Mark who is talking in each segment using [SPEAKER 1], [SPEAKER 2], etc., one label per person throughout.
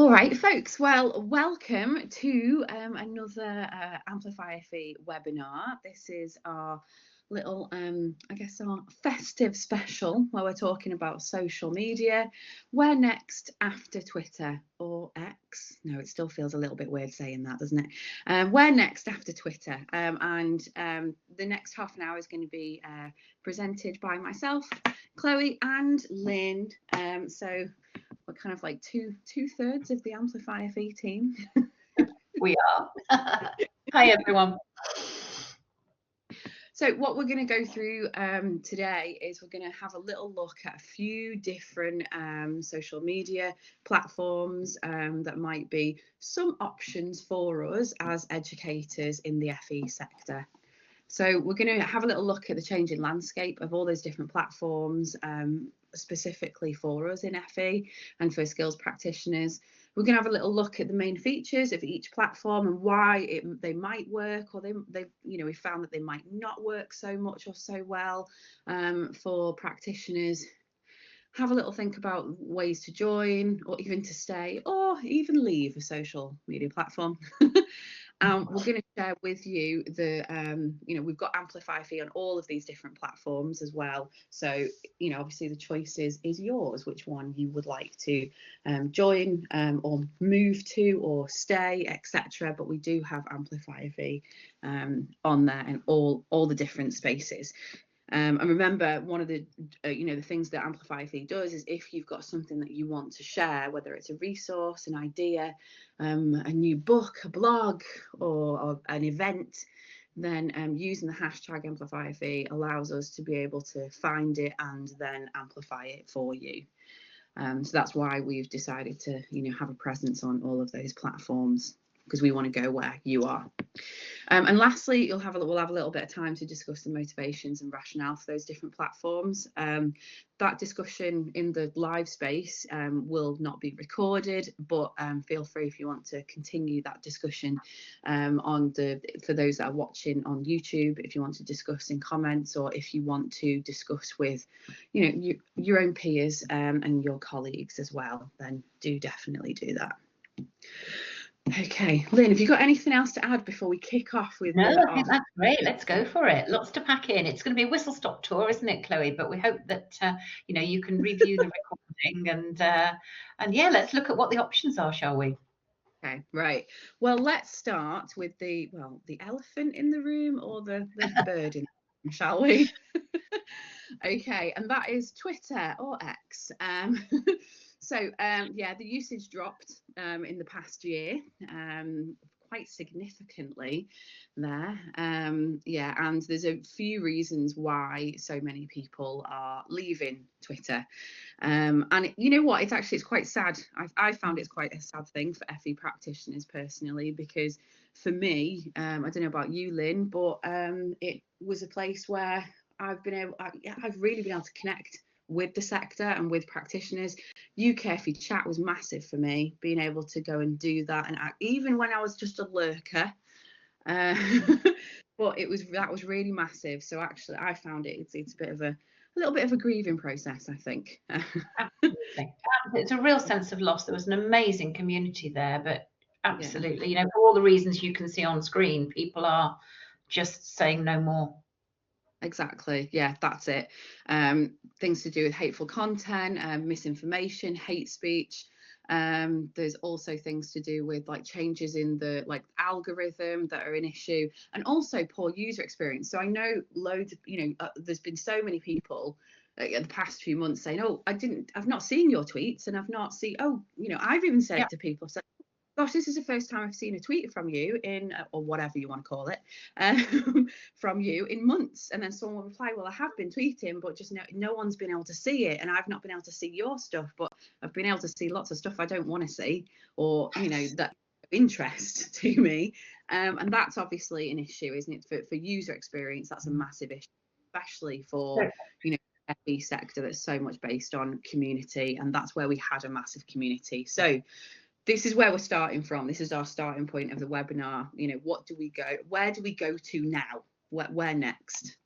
[SPEAKER 1] All right, folks. Well, welcome to another AmplifyFE webinar. This is our little, I guess, our festive special where we're talking about social media. Where next after Twitter or X? No, it still feels a little bit weird saying that, doesn't it? Where next after Twitter? And the next half an hour is going to be presented by myself, Chloe, and Lynn. So we're kind of like two-thirds of the AmplifyFE team.
[SPEAKER 2] We are. Hi, everyone.
[SPEAKER 1] So what we're going to go through today is we're going to have a little look at a few different social media platforms that might be some options for us as educators in the FE sector. So we're going to have a little look at the changing landscape of all those different platforms, specifically for us in FE and for skills practitioners. We're going to have a little look at the main features of each platform and why they might work, or they we found that they might not work so much or so well for practitioners. Have a little think about ways to join, or even to stay, or even leave a social media platform. We're going to share with you the, we've got AmplifyFE on all of these different platforms as well. So, obviously the choice is yours, which one you would like to join or move to or stay, etc. But we do have AmplifyFE on there and all the different spaces. And remember, one of the the things that AmplifyFE does is if you've got something that you want to share, whether it's a resource, an idea, a new book, a blog, or an event, then using the hashtag AmplifyFE allows us to be able to find it and then amplify it for you. So that's why we've decided to have a presence on all of those platforms, because we want to go where you are. And lastly, we'll have a little bit of time to discuss the motivations and rationale for those different platforms. That discussion in the live space will not be recorded, but feel free if you want to continue that discussion for those that are watching on YouTube, if you want to discuss in comments, or if you want to discuss with your own peers and your colleagues as well, then do definitely do that. Okay, Lynn, have you got anything else to add before we kick off with?
[SPEAKER 2] No, I think that's great. Let's go for it. Lots to pack in. It's going to be a whistle-stop tour, isn't it, Chloe? But we hope that you can review the recording and yeah, let's look at what the options are, shall we?
[SPEAKER 1] Okay, right. Well, let's start with the elephant in the room, or the bird in the room, shall we? Okay, and that is Twitter or X. So yeah, the usage dropped in the past year quite significantly there. Yeah, and there's a few reasons why so many people are leaving Twitter. And you know what, it's quite sad. I found it's quite a sad thing for FE practitioners personally, because for me, I don't know about you, Lynn, but it was a place where I've really been able to connect with the sector and with practitioners. UK FE chat was massive for me, being able to go and do that, and even when I was just a lurker, but that was really massive. So actually I found it's a little bit of a grieving process, I think.
[SPEAKER 2] Absolutely. It's a real sense of loss. There was an amazing community there, but absolutely, for all the reasons you can see on screen, people are just saying no more.
[SPEAKER 1] Exactly. Yeah, that's it. Things to do with hateful content, misinformation, hate speech. There's also things to do with changes in the algorithm that are an issue, and also poor user experience. So I know loads of, there's been so many people in the past few months saying, oh, I've not seen your tweets, and I've not seen, I've even said to people, so, gosh, this is the first time I've seen a tweet from you in, or whatever you want to call it, from you in months. And then someone will reply, well, I have been tweeting, but just no one's been able to see it. And I've not been able to see your stuff, but I've been able to see lots of stuff I don't want to see, or, that interest to me. And that's obviously an issue, isn't it? For user experience, that's a massive issue, especially for, FE sector that's so much based on community. And that's where we had a massive community. So this is where we're starting from. This is our starting point of the webinar. Where do we go to now? Where next?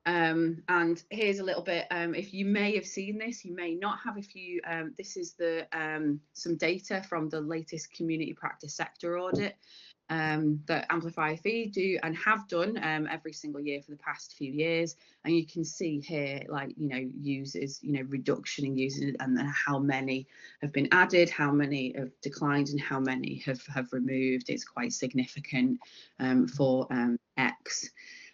[SPEAKER 1] And here's a little bit, if you may have seen this, you may not have. If you, this is the some data from the latest community practice sector audit that AmplifyFE do and have done every single year for the past few years. And you can see here, like, users, reduction in users, and then how many have been added, how many have declined, and how many have removed. It's quite significant for X.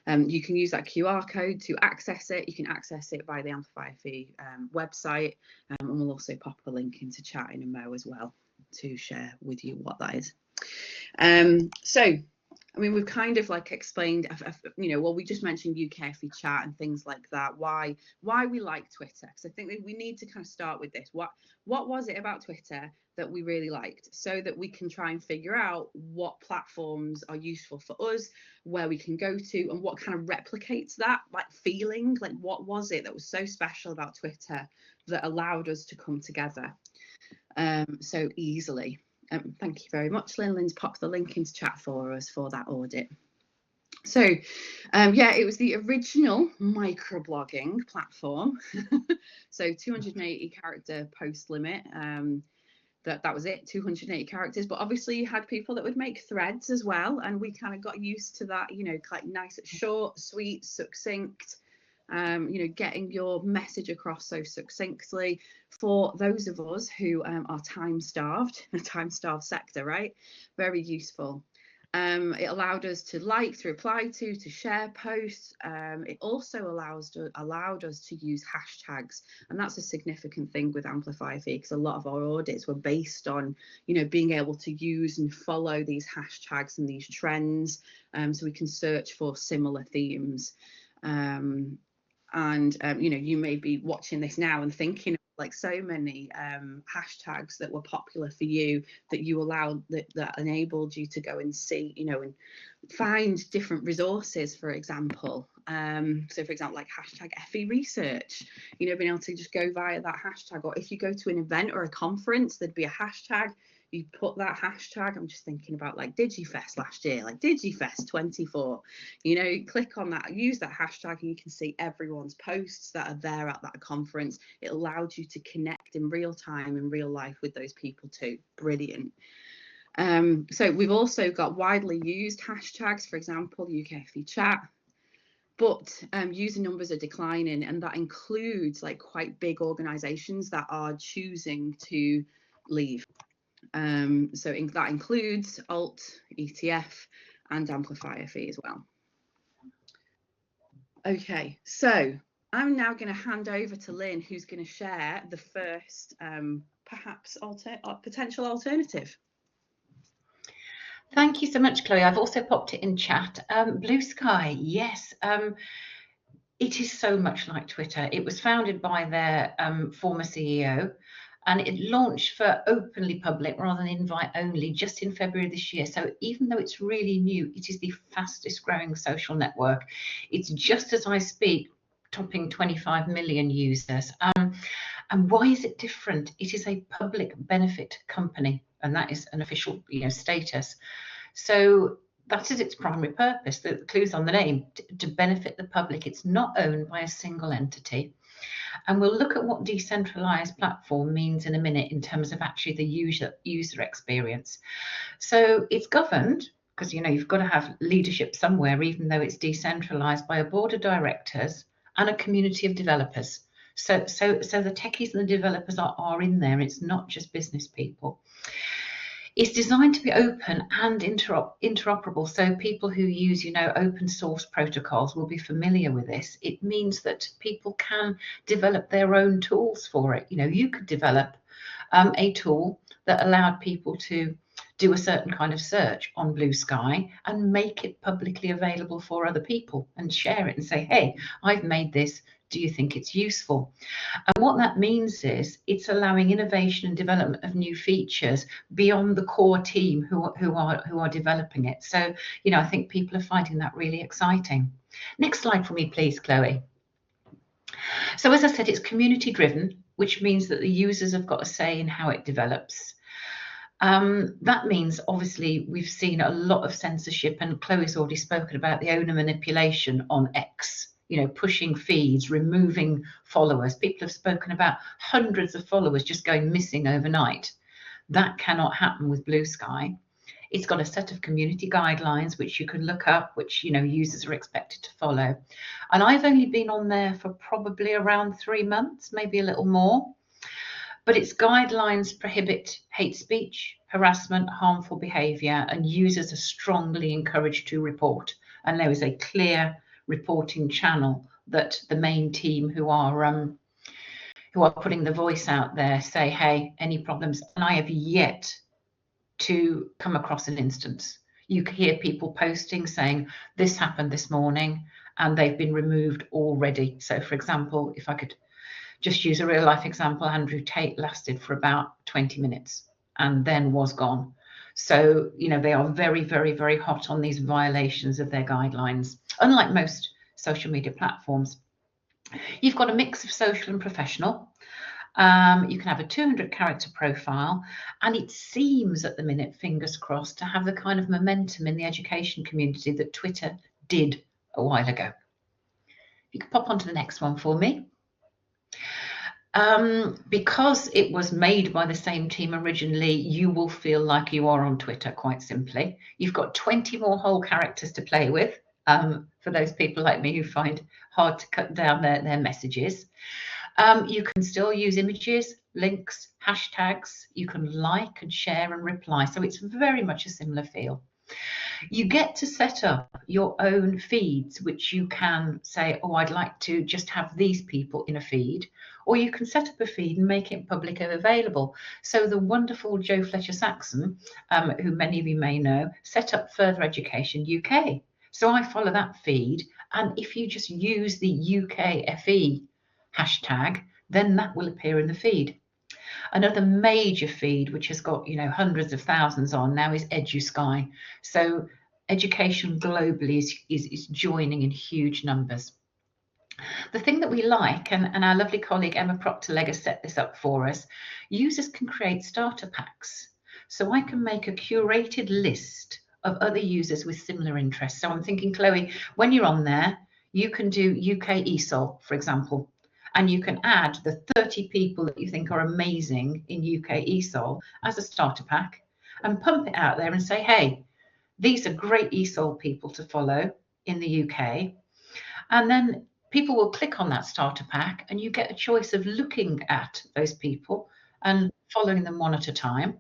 [SPEAKER 1] You can use that QR code to access it. You can access it by the AmplifyFE website, and we'll also pop a link into chat in a mo as well to share with you what that is. So, I mean, we've kind of like explained, well, we just mentioned UKFE chat and things like that, why we like Twitter. So I think that we need to kind of start with this. What was it about Twitter that we really liked, so that we can try and figure out what platforms are useful for us, where we can go to, and what kind of replicates that like feeling. Like, what was it that was so special about Twitter that allowed us to come together so easily? Thank you very much, Lynn. Lynn's popped the link into chat for us for that audit. So yeah, it was the original microblogging platform. So 280 character post limit. That was it, 280 characters. But obviously you had people that would make threads as well, and we kind of got used to that, quite nice, short, sweet, succinct. Getting your message across so succinctly for those of us who are time-starved, a time-starved sector, right? Very useful. It allowed us to like, to reply to share posts. It also allowed us to use hashtags, and that's a significant thing with AmplifyFE, because a lot of our audits were based on, being able to use and follow these hashtags and these trends, so we can search for similar themes. You may be watching this now and thinking like so many hashtags that were popular for you, that you allowed, that enabled you to go and see, and find different resources, for example. So for example, like hashtag FE research, being able to just go via that hashtag, or if you go to an event or a conference, there'd be a hashtag. You put that hashtag. I'm just thinking about like DigiFest last year, like DigiFest 24, click on that, use that hashtag, and you can see everyone's posts that are there at that conference. It allowed you to connect in real time, in real life, with those people too. Brilliant. So we've also got widely used hashtags, for example, UKFE chat, but user numbers are declining, and that includes like quite big organizations that are choosing to leave. So that includes Alt, ETF, and AmplifyFE as well. Okay, so I'm now going to hand over to Lynn, who's going to share the first perhaps potential alternative.
[SPEAKER 2] Thank you so much, Chloe. I've also popped it in chat. Blue Sky, yes. It is so much like Twitter. It was founded by their former CEO, and it launched for openly public rather than invite only just in February this year. So even though it's really new, it is the fastest growing social network. It's just as I speak, topping 25 million users. And why is it different? It is a public benefit company, and that is an official status. So that is its primary purpose. The clue's on the name, to benefit the public. It's not owned by a single entity. And we'll look at what decentralized platform means in a minute in terms of actually the user experience. So it's governed, because you've got to have leadership somewhere, even though it's decentralized, by a board of directors and a community of developers. So the techies and the developers are in there. It's not just business people. It's designed to be open and interoperable, so people who use, open source protocols will be familiar with this. It means that people can develop their own tools for it. You could develop a tool that allowed people to do a certain kind of search on Blue Sky and make it publicly available for other people and share it and say, hey, I've made this. Do you think it's useful? And what that means is it's allowing innovation and development of new features beyond the core team who are developing it. So, I think people are finding that really exciting. Next slide for me, please, Chloe. So as I said, it's community driven, which means that the users have got a say in how it develops. That means, obviously, we've seen a lot of censorship, and Chloe's already spoken about the owner manipulation on X. pushing feeds, removing followers. People have spoken about hundreds of followers just going missing overnight. That cannot happen with Blue Sky. It's got a set of community guidelines which you can look up, which users are expected to follow. And I've only been on there for probably around 3 months, maybe a little more. But its guidelines prohibit hate speech, harassment, harmful behaviour, and users are strongly encouraged to report. And there is a clear reporting channel that the main team who are putting the voice out there say, hey, any problems? And I have yet to come across an instance. You hear people posting saying this happened this morning and they've been removed already. So for example, if I could just use a real life example, Andrew Tate lasted for about 20 minutes and then was gone. So, they are very, very, very hot on these violations of their guidelines, unlike most social media platforms. You've got a mix of social and professional. You can have a 200 character profile, and it seems at the minute, fingers crossed, to have the kind of momentum in the education community that Twitter did a while ago. You can pop onto the next one for me. Because it was made by the same team originally, you will feel like you are on Twitter, quite simply. You've got 20 more whole characters to play with, for those people like me who find hard to cut down their messages. You can still use images, links, hashtags. You can like and share and reply. So it's very much a similar feel. You get to set up your own feeds, which you can say, oh, I'd like to just have these people in a feed, or you can set up a feed and make it public and available. So the wonderful Jo Fletcher-Saxon, who many of you may know, set up Further Education UK. So I follow that feed, and if you just use the UKFE hashtag, then that will appear in the feed. Another major feed, which has got hundreds of thousands on now, is EduSky. So education globally is joining in huge numbers. The thing that we like, and our lovely colleague Emma Proctor-Legger set this up for us, users can create starter packs. So I can make a curated list of other users with similar interests. So I'm thinking, Chloe, when you're on there, you can do UK ESOL, for example, and you can add the 30 people that you think are amazing in UK ESOL as a starter pack and pump it out there and say, hey, these are great ESOL people to follow in the UK. And then people will click on that starter pack and you get a choice of looking at those people and following them one at a time.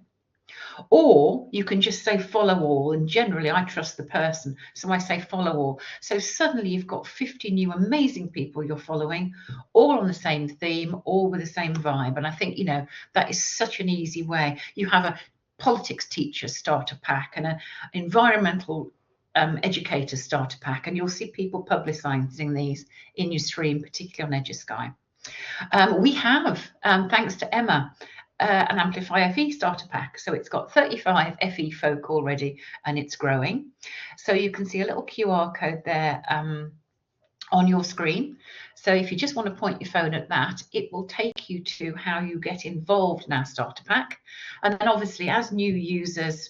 [SPEAKER 2] Or you can just say follow all, and generally I trust the person, so I say follow all. So suddenly you've got 50 new amazing people you're following, all on the same theme, all with the same vibe. And I think, that is such an easy way. You have a politics teacher starter pack and an environmental educator starter pack, and you'll see people publicising these in your stream, particularly on EduSky. We have, thanks to Emma, an AmplifyFE starter pack. So it's got 35 FE folk already, and it's growing. So you can see a little QR code there on your screen. So if you just want to point your phone at that, it will take you to how you get involved in our starter pack. And then obviously as new users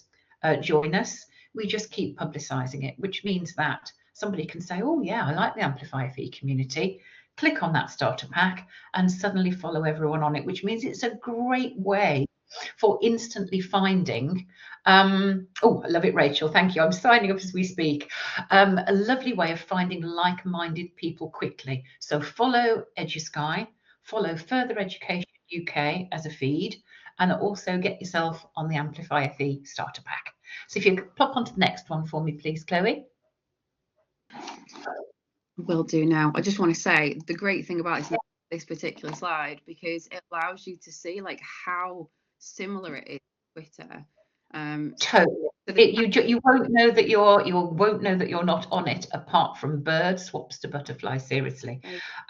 [SPEAKER 2] join us, we just keep publicising it, which means that somebody can say, oh yeah, I like the AmplifyFE community. Click on that starter pack and suddenly follow everyone on it, which means it's a great way for instantly finding, oh, I love it, Rachel, thank you. I'm signing up as we speak. A lovely way of finding like-minded people quickly. So follow EduSky, follow Further Education UK as a feed, and also get yourself on the AmplifyFE starter pack. So if you could pop onto the next one for me, please, Chloe.
[SPEAKER 1] Will do now. I just want to say the great thing about this particular slide, because it allows you to see like how similar it is to Twitter.
[SPEAKER 2] Totally. You won't know that you're not on it apart from bird swaps to butterfly. Seriously.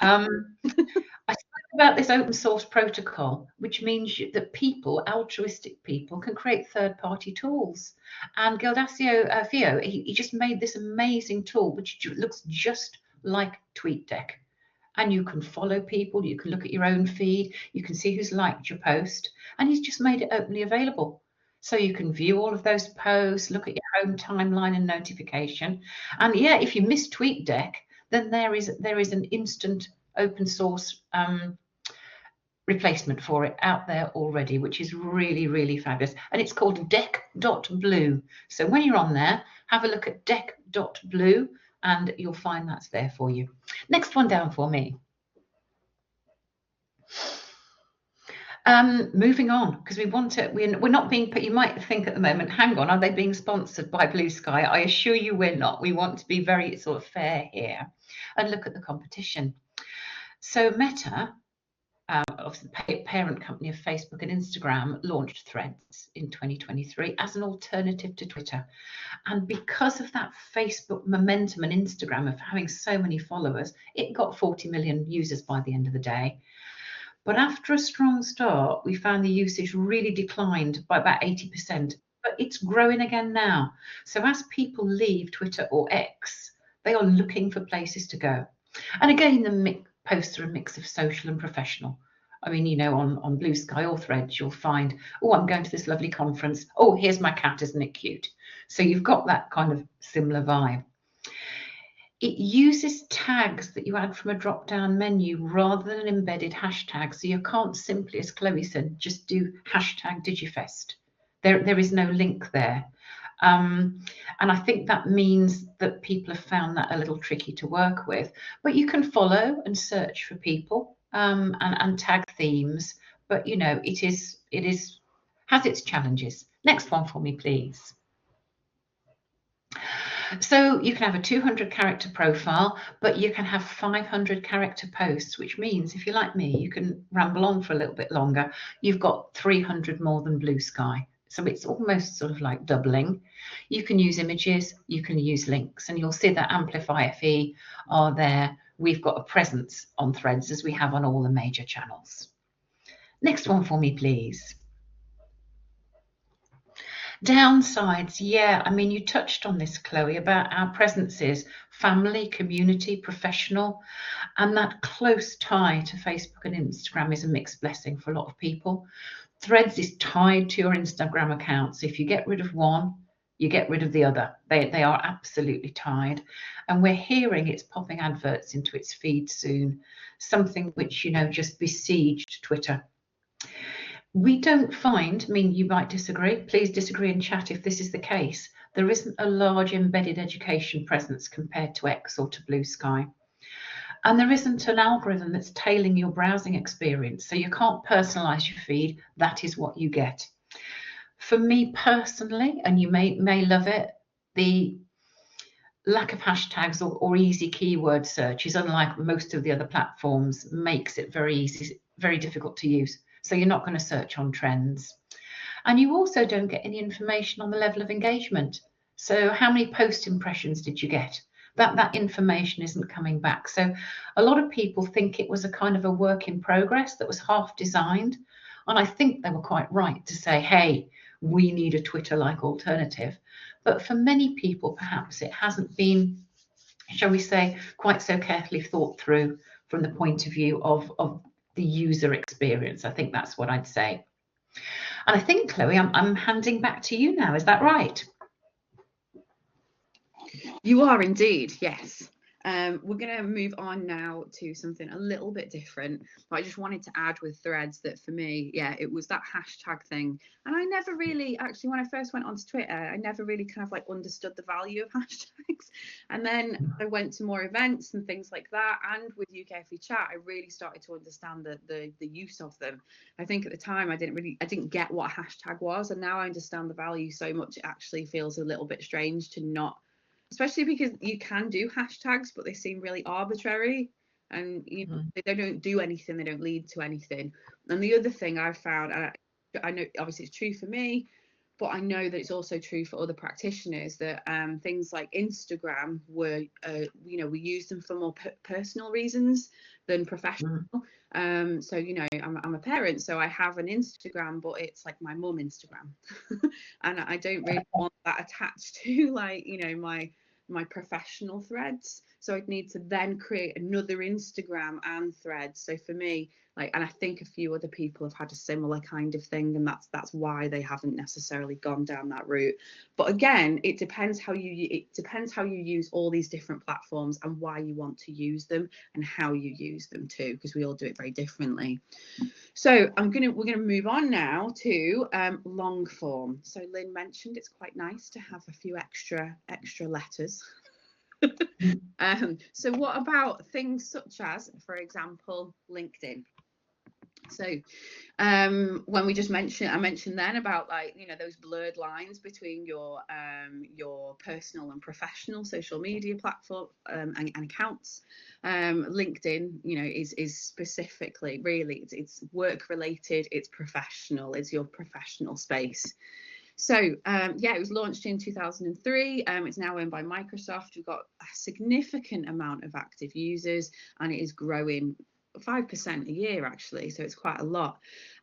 [SPEAKER 2] I spoke about this open source protocol, which means that people, altruistic people, can create third-party tools. And Gildacio Fio, he just made this amazing tool which looks just like TweetDeck, and you can follow people, you can look at your own feed, you can see who's liked your post, and he's just made it openly available. So you can view all of those posts, look at your own timeline and notification. And yeah, if you miss TweetDeck, then there is an instant open source replacement for it out there already, which is really, really fabulous. And it's called deck.blue. So when you're on there, have a look at deck.blue and you'll find that's there for you. Next one down for me. Moving on, because we want to, we're not being, you might think at the moment, hang on, are they being sponsored by Blue Sky? I assure you we're not. We want to be very sort of fair here and look at the competition. So Meta, obviously the parent company of Facebook and Instagram, launched Threads in 2023 as an alternative to Twitter. And because of that Facebook momentum and Instagram of having so many followers, it got 40 million users by the end of the day. But after a strong start, we found the usage really declined by about 80%, but it's growing again now. So as people leave Twitter or X, they are looking for places to go. And again, the posts are a mix of social and professional. I mean, you know, on Blue Sky or Threads, you'll find, oh, I'm going to this lovely conference. Oh, here's my cat, isn't it cute? So you've got that kind of similar vibe. It uses tags that you add from a drop-down menu rather than an embedded hashtag. So you can't simply, as Chloe said, just do hashtag Digifest. There is no link there. And I think that means that people have found that a little tricky to work with. But you can follow and search for people and tag themes. But, you know, it has its challenges. Next one for me, please. So you can have a 200 character profile, but you can have 500 character posts, which means if you're like me, you can ramble on for a little bit longer. You've got 300 more than Blue Sky. So it's almost sort of like doubling. You can use images, you can use links, and you'll see that AmplifyFE are there. We've got a presence on Threads as we have on all the major channels. Next one for me, please. Downsides, yeah, I mean, you touched on this, Chloe, about our presences, family, community, professional, and that close tie to Facebook and Instagram is a mixed blessing for a lot of people. Threads is tied to your Instagram account, so if you get rid of one, you get rid of the other. They are absolutely tied, and we're hearing it's popping adverts into its feed soon, something which, you know, just besieged Twitter. We don't find, I mean, you might disagree, please disagree in chat if this is the case, there isn't a large embedded education presence compared to X or to Blue Sky. And there isn't an algorithm that's tailoring your browsing experience, so you can't personalize your feed, that is what you get. For me personally, and you may love it, the lack of hashtags or easy keyword searches, unlike most of the other platforms, makes it very easy, very difficult to use. So you're not going to search on trends. And you also don't get any information on the level of engagement. So how many post impressions did you get? That information isn't coming back. So a lot of people think it was a kind of a work in progress that was half designed. And I think they were quite right to say, hey, we need a Twitter-like alternative. But for many people, perhaps it hasn't been, shall we say, quite so carefully thought through from the point of view of the user experience. I think that's what I'd say. And I think, Chloe, I'm handing back to you now. Is that right?
[SPEAKER 1] You are indeed, yes. We're going to move on now to something a little bit different, but I just wanted to add with Threads that for me, yeah, it was that hashtag thing. And I never really, actually, when I first went onto Twitter, I never really kind of like understood the value of hashtags. And then I went to more events and things like that. And with UKFE Chat, I really started to understand the use of them. I think at the time I didn't get what a hashtag was. And now I understand the value so much, it actually feels a little bit strange to not, especially because you can do hashtags, but they seem really arbitrary and they don't do anything, they don't lead to anything. And the other thing I've found, and I know obviously it's true for me, but I know that it's also true for other practitioners, that things like Instagram were, we use them for more personal reasons than professional. So, you know, I'm a parent, so I have an Instagram, but it's like my mum Instagram. And I don't really want that attached to, like, you know, my professional threads. So I'd need to then create another Instagram and Threads. So for me, like, and I think a few other people have had a similar kind of thing, and that's why they haven't necessarily gone down that route. But again, it depends how you use all these different platforms and why you want to use them and how you use them too, because we all do it very differently. So we're gonna move on now to long form. So Lynn mentioned it's quite nice to have a few extra letters. So what about things such as, for example, LinkedIn? So when we just I mentioned then about, like, you know, those blurred lines between your personal and professional social media platform and accounts. LinkedIn, you know, is specifically, really, it's work related, it's professional, it's your professional space. So yeah, it was launched in 2003. It's now owned by Microsoft. We've got a significant amount of active users, and it is growing 5% a year, actually, so it's quite a lot.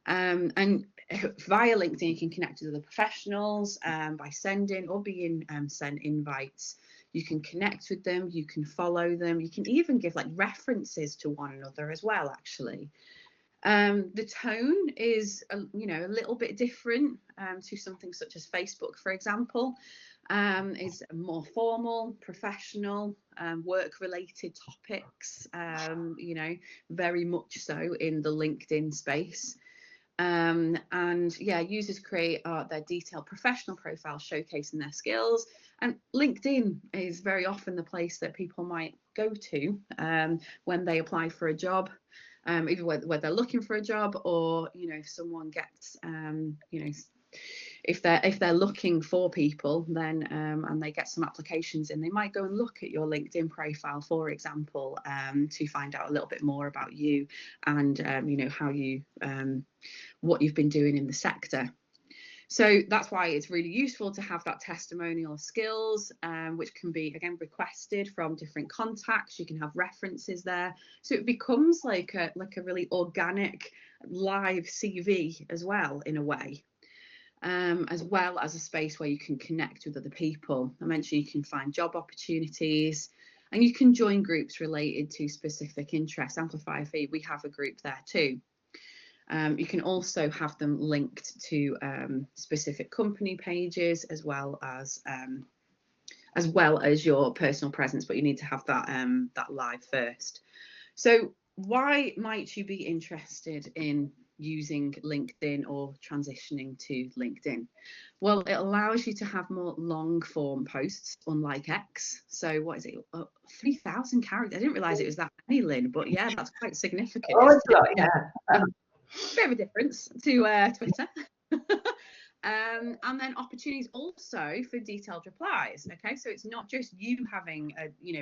[SPEAKER 1] And via LinkedIn, you can connect with other professionals by sending or being sent invites. You can connect with them, you can follow them, you can even give like references to one another as well, actually. The tone is, you know, a little bit different to something such as Facebook, for example. Is more formal, professional, work-related topics, you know, very much so in the LinkedIn space. And yeah, users create their detailed professional profiles showcasing their skills. And LinkedIn is very often the place that people might go to when they apply for a job. Either whether they're looking for a job, or, you know, if someone gets, you know, if they're looking for people, then and they get some applications in, they might go and look at your LinkedIn profile, for example, to find out a little bit more about you and you know, how you what you've been doing in the sector. So that's why it's really useful to have that testimonial of skills, which can be, again, requested from different contacts. You can have references there. So it becomes like a really organic live CV as well, in a way, as well as a space where you can connect with other people. I mentioned you can find job opportunities, and you can join groups related to specific interests. AmplifyFE, we have a group there too. You can also have them linked to specific company pages, as well as your personal presence, but you need to have that that live first. So why might you be interested in using LinkedIn or transitioning to LinkedIn? Well, it allows you to have more long form posts, unlike X. So what is it? 3,000 characters. I didn't realize it was that many, Lynn, but yeah, that's quite significant.
[SPEAKER 2] Oh, it's a lot, yeah.
[SPEAKER 1] Bit of a difference to Twitter. And then opportunities also for detailed replies. Okay, so it's not just you having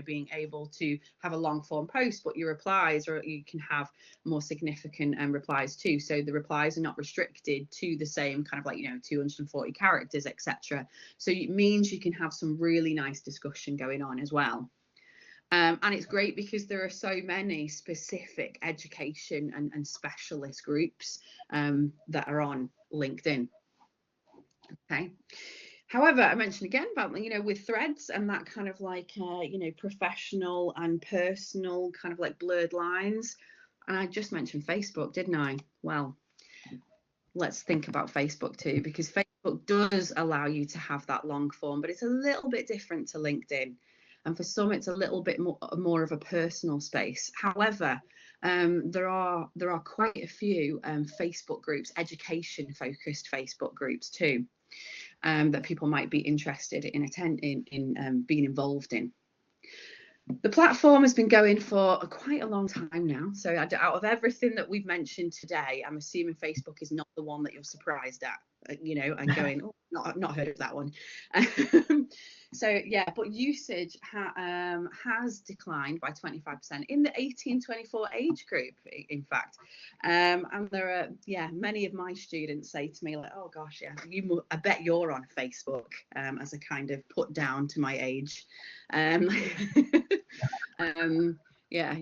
[SPEAKER 1] being able to have a long form post, but your replies, or you can have more significant replies too. So the replies are not restricted to the same kind of, like, 240 characters, etc. So it means you can have some really nice discussion going on as well. And it's great because there are so many specific education and specialist groups that are on LinkedIn. Okay. However, I mentioned again about, with Threads and that kind of like, professional and personal kind of like blurred lines. And I just mentioned Facebook, didn't I? Well, let's think about Facebook too, because Facebook does allow you to have that long form, but it's a little bit different to LinkedIn. And for some, it's a little bit more of a personal space. However, there are quite a few Facebook groups, education-focused Facebook groups too, that people might be interested in being involved in. The platform has been going for quite a long time now. So out of everything that we've mentioned today, I'm assuming Facebook is not the one that you're surprised at, and going, oh, not heard of that one. So yeah, but usage has declined by 25% in the 18-24 age group, in fact. And there are, many of my students say to me, like, oh gosh, yeah, I bet you're on Facebook, as a kind of put down to my age. Yeah,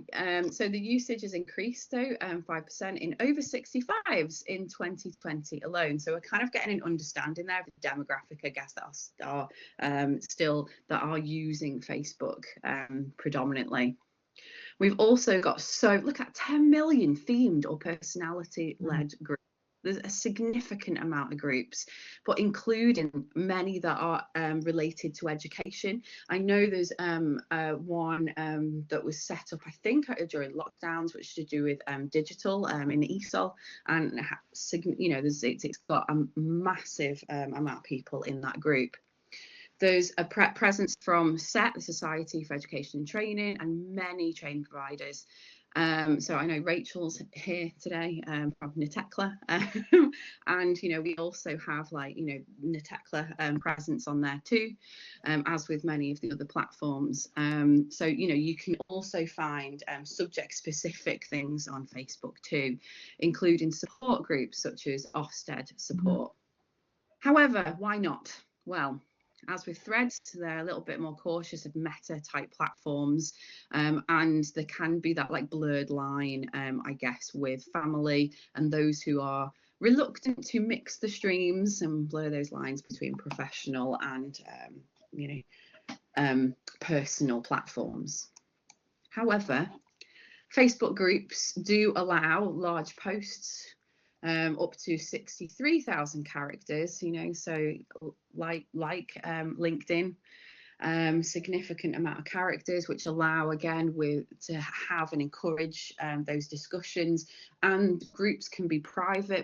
[SPEAKER 1] so the usage has increased though, 5% in over 65s in 2020 alone. So we're kind of getting an understanding there of the demographic, I guess, that are still that are using Facebook predominantly. We've also got, look at 10 million themed or personality-led groups. There's a significant amount of groups, but including many that are related to education. I know there's one that was set up, I think, during lockdowns, which is to do with digital in ESOL, and you know, it's got a massive amount of people in that group. There's a presence from SET, the Society for Education and Training, and many training providers. So I know Rachel's here today from Netekla, and you know, we also have, like, you know, Netekla presence on there too, as with many of the other platforms. So you know, you can also find subject-specific things on Facebook too, including support groups such as Ofsted support. However, why not? Well, as with Threads, they're a little bit more cautious of meta type platforms, and there can be that like blurred line, I guess, with family and those who are reluctant to mix the streams and blur those lines between professional and you know, personal platforms. However, Facebook groups do allow large posts, up to 63,000 characters, you know, so like LinkedIn, significant amount of characters, which allow, again, to have and encourage those discussions. And groups can be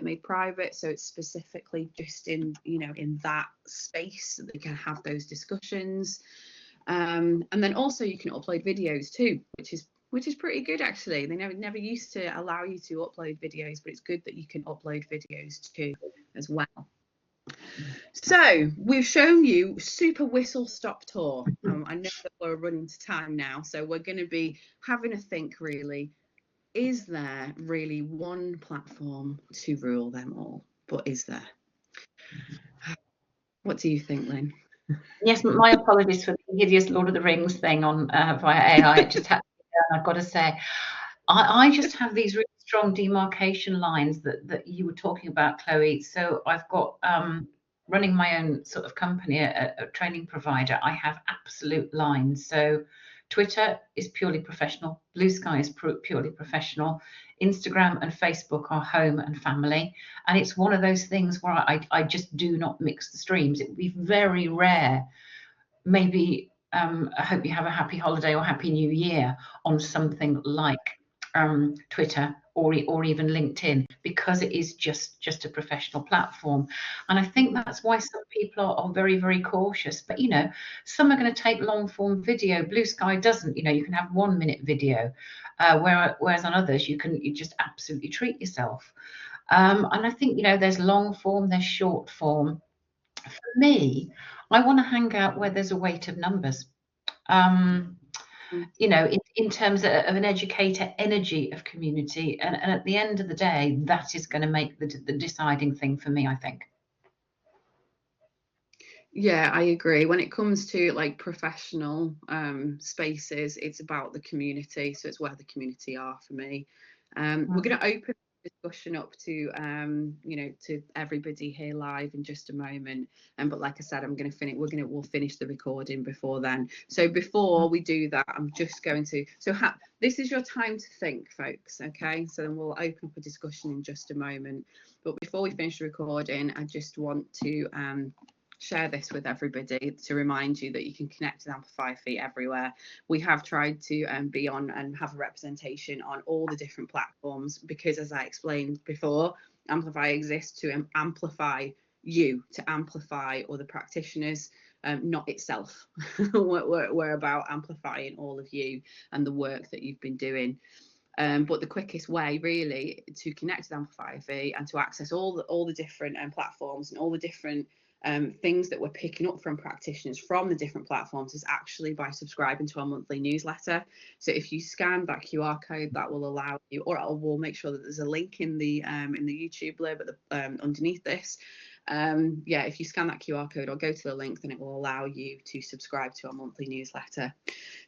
[SPEAKER 1] made private, so it's specifically just in, you know, in that space that they can have those discussions. And then also you can upload videos too, which is pretty good, actually. They never used to allow you to upload videos, but it's good that you can upload videos too as well. So we've shown you super whistle stop tour. I know that we're running to time now, so we're going to be having a think, really. Is there really one platform to rule them all? But is there? What do you think, Lynn?
[SPEAKER 2] Yes, my apologies for the hideous Lord of the Rings thing on via AI. It just had to be done, I've got to say. I just have these really strong demarcation lines that you were talking about, Chloe. So I've got running my own sort of company, a training provider. I have absolute lines. So Twitter is purely professional. Blue Sky is purely professional. Instagram and Facebook are home and family. And it's one of those things where I just do not mix the streams. It would be very rare, maybe I hope you have a happy holiday or happy new year on something like Twitter or even LinkedIn, because it is just a professional platform. And I think that's why some people are very, very cautious. But you know, some are going to take long form video. Blue Sky doesn't. You know, you can have 1 minute video, whereas on others you just absolutely treat yourself. And I think, you know, there's long form, there's short form. For me, I want to hang out where there's a weight of numbers. You know, in terms of an educator energy of community, and at the end of the day, that is going to make the deciding thing for me, I think.
[SPEAKER 1] Yeah, I agree. When it comes to like professional spaces, it's about the community. So it's where the community are for me. We're going to open the discussion up to you know, to everybody here live in just a moment. But like I said, I'm going to finish. We'll finish the recording before then. So before we do that, I'm just going to. So this is your time to think, folks. Okay. So then we'll open up a discussion in just a moment. But before we finish the recording, I just want to share this with everybody to remind you that you can connect with AmplifyFE everywhere. We have tried to be on and have a representation on all the different platforms, because, as I explained before, Amplify exists to amplify you, to amplify other practitioners, not itself. We're about amplifying all of you and the work that you've been doing. But the quickest way, really, to connect with AmplifyFE and to access all the different platforms and all the different things that we're picking up from practitioners from the different platforms is actually by subscribing to our monthly newsletter. So if you scan that QR code, that will allow you, or we'll make sure that there's a link in the YouTube blurb underneath this, yeah, if you scan that QR code or go to the link, then it will allow you to subscribe to our monthly newsletter.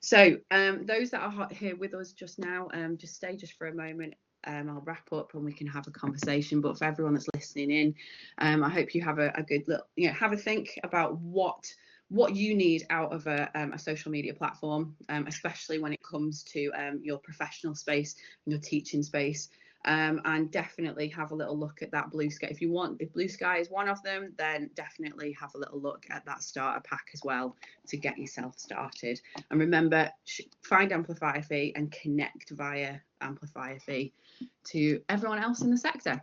[SPEAKER 1] So those that are here with us just now, just stay just for a moment. I'll wrap up and we can have a conversation. But for everyone that's listening in, I hope you have a good look, have a think about what you need out of a social media platform, especially when it comes to your professional space, your teaching space. And definitely have a little look at that Blue Sky. If Blue Sky is one of them, then definitely have a little look at that starter pack as well to get yourself started. And remember, find AmplifyFE and connect via AmplifyFE to everyone else in the sector.